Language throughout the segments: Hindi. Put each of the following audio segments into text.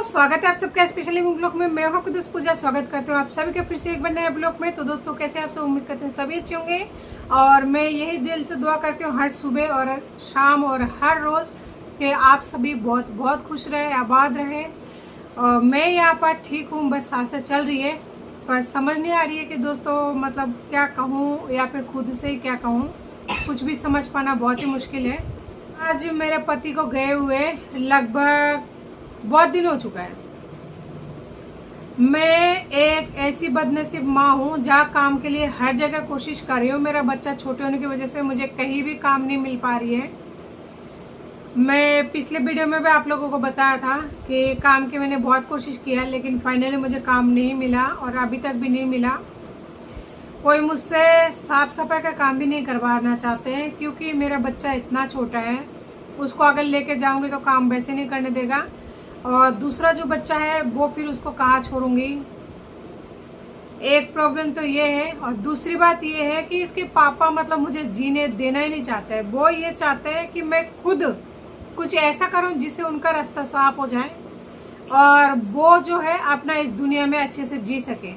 दोस्तों, स्वागत है आप सबका स्पेशली ब्लॉग में। मैं हूं आपकी दोस्त पूजा। स्वागत करते हूँ आप सभी के फिर से एक बार नए ब्लॉग में। तो दोस्तों, कैसे आप सब? उम्मीद करते हैं सभी अच्छे होंगे और मैं यही दिल से दुआ करती हूँ हर सुबह और शाम और हर रोज कि आप सभी बहुत बहुत खुश रहे, आबाद रहे। और मैं यहाँ पर ठीक हूँ, बस सांसें चल रही है, पर समझ नहीं आ रही है कि दोस्तों मतलब क्या कहूँ या फिर खुद से ही क्या कहूँ। कुछ भी समझ पाना बहुत ही मुश्किल है। आज मेरे पति को गए हुए लगभग बहुत दिन हो चुका है। मैं एक ऐसी बदनसीब माँ हूँ जहाँ काम के लिए हर जगह कोशिश कर रही हूँ। मेरा बच्चा छोटे होने की वजह से मुझे कहीं भी काम नहीं मिल पा रही है। मैं पिछले वीडियो में भी आप लोगों को बताया था कि काम की मैंने बहुत कोशिश किया, लेकिन फाइनली मुझे काम नहीं मिला और अभी तक भी नहीं मिला। कोई मुझसे साफ सफाई का काम भी नहीं करवाना चाहते हैं, क्योंकि मेरा बच्चा इतना छोटा है। उसको अगर लेके जाऊंगी तो काम वैसे नहीं करने देगा, और दूसरा जो बच्चा है वो फिर उसको कहाँ छोड़ूंगी। एक प्रॉब्लम तो ये है, और दूसरी बात ये है कि इसके पापा मतलब मुझे जीने देना ही नहीं चाहते। वो ये चाहते हैं कि मैं खुद कुछ ऐसा करूं जिससे उनका रास्ता साफ हो जाए और वो जो है अपना इस दुनिया में अच्छे से जी सके।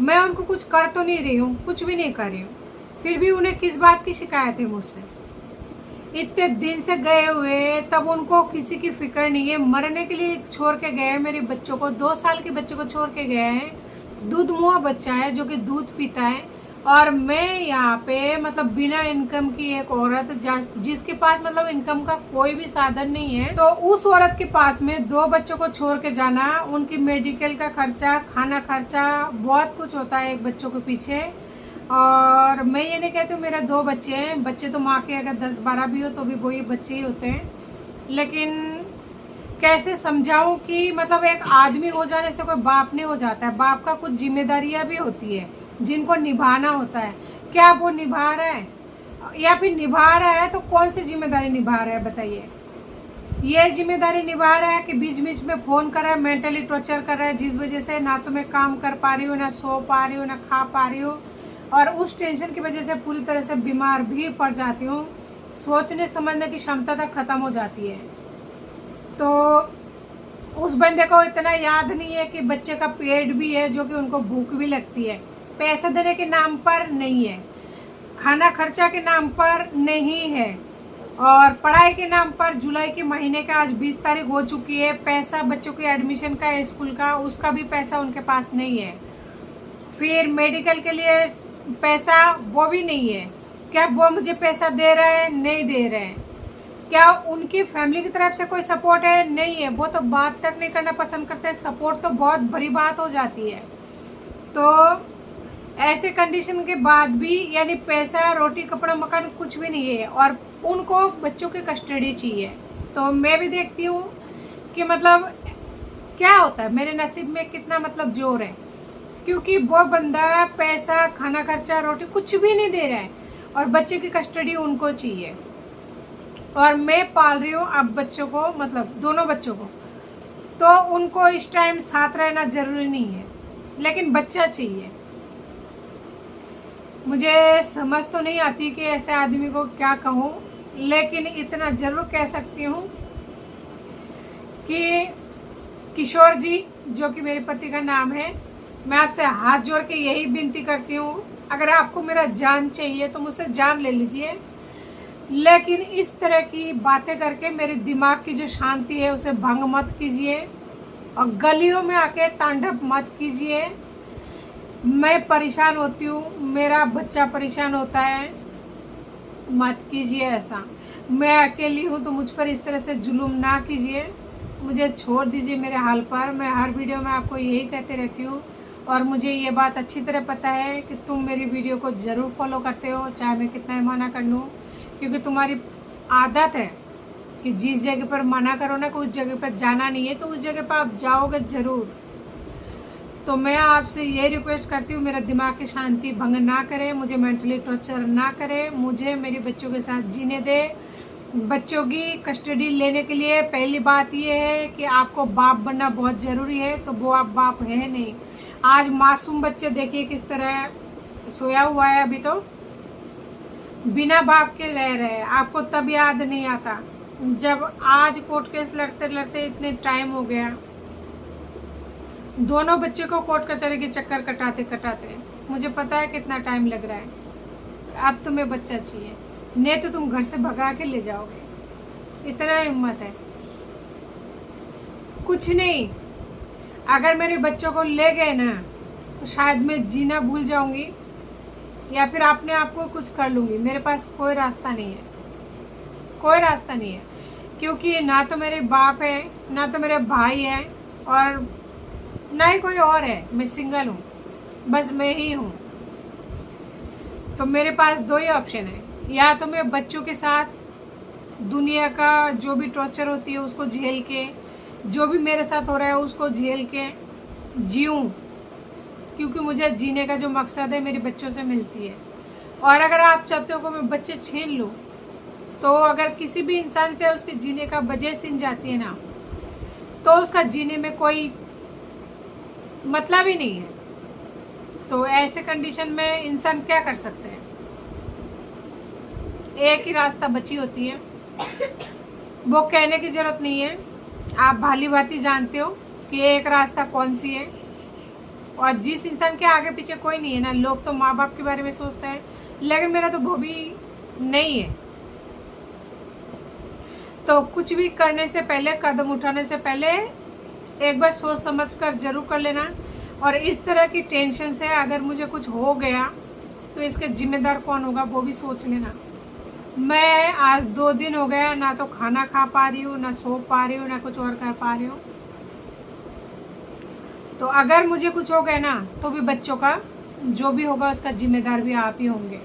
मैं उनको कुछ कर तो नहीं रही हूँ, कुछ भी नहीं कर रही हूँ, फिर भी उन्हें किस बात की शिकायत है मुझसे? इतने दिन से गए हुए, तब उनको किसी की फिक्र नहीं है। मरने के लिए छोड़ के गए मेरे बच्चों को, 2 साल के बच्चे को छोड़ के गए हैं। दूध मुआ बच्चा है जो कि दूध पीता है, और मैं यहाँ पे मतलब बिना इनकम की एक औरत जिसके पास मतलब इनकम का कोई भी साधन नहीं है। तो उस औरत के पास में 2 बच्चों को छोड़ के जाना, उनकी मेडिकल का खर्चा, खाना खर्चा, बहुत कुछ होता है एक बच्चों के पीछे। और मैं ये नहीं कहती हूँ मेरे 2 बच्चे हैं, बच्चे तो माँ के अगर 10-12 भी हो तो भी वही बच्चे ही होते हैं। लेकिन कैसे समझाऊं कि मतलब एक आदमी हो जाने से कोई बाप नहीं हो जाता है। बाप का कुछ जिम्मेदारियां भी होती है जिनको निभाना होता है। क्या वो निभा रहा है? या फिर निभा रहा है तो कौन सी जिम्मेदारी निभा रहा है बताइए? ये जिम्मेदारी निभा रहा है कि बीच बीच में फोन कर रहा है, मेंटली टॉर्चर कर रहा है, जिस वजह से ना तो मैं काम कर पा रही हूँ, ना सो पा रही हूँ, ना खा पा रही हूँ, और उस टेंशन की वजह से पूरी तरह से बीमार भी पड़ जाती हूँ। सोचने समझने की क्षमता तक खत्म हो जाती है। तो उस बंदे को इतना याद नहीं है कि बच्चे का पेट भी है, जो कि उनको भूख भी लगती है। पैसा देने के नाम पर नहीं है, खाना खर्चा के नाम पर नहीं है, और पढ़ाई के नाम पर जुलाई के महीने का आज 20 तारीख हो चुकी है। पैसा बच्चों के एडमिशन का, स्कूल का, उसका भी पैसा उनके पास नहीं है। फिर मेडिकल के लिए पैसा, वो भी नहीं है। क्या वो मुझे पैसा दे रहे हैं? नहीं दे रहे हैं। क्या उनकी फैमिली की तरफ से कोई सपोर्ट है? नहीं है। वो तो बात तक नहीं करना पसंद करते। सपोर्ट तो बहुत बड़ी बात हो जाती है। तो ऐसे कंडीशन के बाद भी यानी पैसा, रोटी, कपड़ा, मकान कुछ भी नहीं है, और उनको बच्चों की कस्टडी चाहिए। तो मैं भी देखती हूँ कि मतलब क्या होता है, मेरे नसीब में कितना मतलब जोर है, क्योंकि वो बंदा पैसा, खाना खर्चा, रोटी कुछ भी नहीं दे रहा है, और बच्चे की कस्टडी उनको चाहिए। और मैं पाल रही हूँ अब बच्चों को, मतलब दोनों बच्चों को, तो उनको इस टाइम साथ रहना जरूरी नहीं है, लेकिन बच्चा चाहिए। मुझे समझ तो नहीं आती कि ऐसे आदमी को क्या कहूँ, लेकिन इतना जरूर कह सकती हूँ कि किशोर जी, जो कि मेरे पति का नाम है, मैं आपसे हाथ जोड़ के यही विनती करती हूँ, अगर आपको मेरा जान चाहिए तो मुझसे जान ले लीजिए, लेकिन इस तरह की बातें करके मेरे दिमाग की जो शांति है उसे भंग मत कीजिए, और गलियों में आके तांडव मत कीजिए। मैं परेशान होती हूँ, मेरा बच्चा परेशान होता है, मत कीजिए ऐसा। मैं अकेली हूँ तो मुझ पर इस तरह से जुल्म ना कीजिए, मुझे छोड़ दीजिए मेरे हाल पर। मैं हर वीडियो में आपको यही कहते रहती हूँ, और मुझे ये बात अच्छी तरह पता है कि तुम मेरी वीडियो को ज़रूर फॉलो करते हो, चाहे मैं कितना ही मना कर लूँ, क्योंकि तुम्हारी आदत है कि जिस जगह पर मना करो ना कि उस जगह पर जाना नहीं है, तो उस जगह पर आप जाओगे ज़रूर। तो मैं आपसे ये रिक्वेस्ट करती हूँ, मेरा दिमाग की शांति भंग ना करे, मुझे मेंटली टॉर्चर ना करे, मुझे मेरे बच्चों के साथ जीने दे। बच्चों की कस्टडी लेने के लिए पहली बात ये है कि आपको बाप बनना बहुत ज़रूरी है, तो वो आप बाप है नहीं। आज मासूम बच्चे देखिए किस तरह सोया हुआ है, अभी तो बिना बाप के रह रहे हैं। आपको तब याद नहीं आता जब आज कोर्ट केस लड़ते लड़ते इतने टाइम हो गया, दोनों बच्चे को कोर्ट कचहरी के चक्कर कटाते कटाते मुझे पता है कितना टाइम लग रहा है। अब तुम्हें बच्चा चाहिए, नहीं तो तुम घर से भगा के ले जाओगे। इतना हिम्मत है। कुछ नहीं, अगर मेरे बच्चों को ले गए ना तो शायद मैं जीना भूल जाऊंगी या फिर अपने आप को कुछ कर लूंगी। मेरे पास कोई रास्ता नहीं है, कोई रास्ता नहीं है, क्योंकि ना तो मेरे बाप है, ना तो मेरे भाई है, और ना ही कोई और है। मैं सिंगल हूँ, बस मैं ही हूँ। तो मेरे पास दो ही ऑप्शन है, या तो मैं बच्चों के साथ दुनिया का जो भी टॉर्चर होती है उसको झेल के, जो भी मेरे साथ हो रहा है उसको झेल के जीऊँ, क्योंकि मुझे जीने का जो मकसद है मेरे बच्चों से मिलती है। और अगर आप चाहते हो कि मैं बच्चे छीन लूँ, तो अगर किसी भी इंसान से उसके जीने का वजह छिन जाती है ना, तो उसका जीने में कोई मतलब ही नहीं है। तो ऐसे कंडीशन में इंसान क्या कर सकते हैं? एक ही रास्ता बची होती है, वो कहने की जरूरत नहीं है, आप भाली भांति जानते हो कि एक रास्ता कौन सी है। और जिस इंसान के आगे पीछे कोई नहीं है ना, लोग तो माँ बाप के बारे में सोचते हैं, लेकिन मेरा तो वो भी नहीं है। तो कुछ भी करने से पहले, कदम उठाने से पहले एक बार सोच समझ कर जरूर कर लेना। और इस तरह की टेंशन से अगर मुझे कुछ हो गया तो इसके जिम्मेदार कौन होगा वो भी सोच लेना। मैं आज 2 दिन हो गया, ना तो खाना खा पा रही हूँ, ना सो पा रही हूँ, ना कुछ और कर पा रही हूँ। तो अगर मुझे कुछ हो गया ना, तो भी बच्चों का जो भी होगा उसका जिम्मेदार भी आप ही होंगे।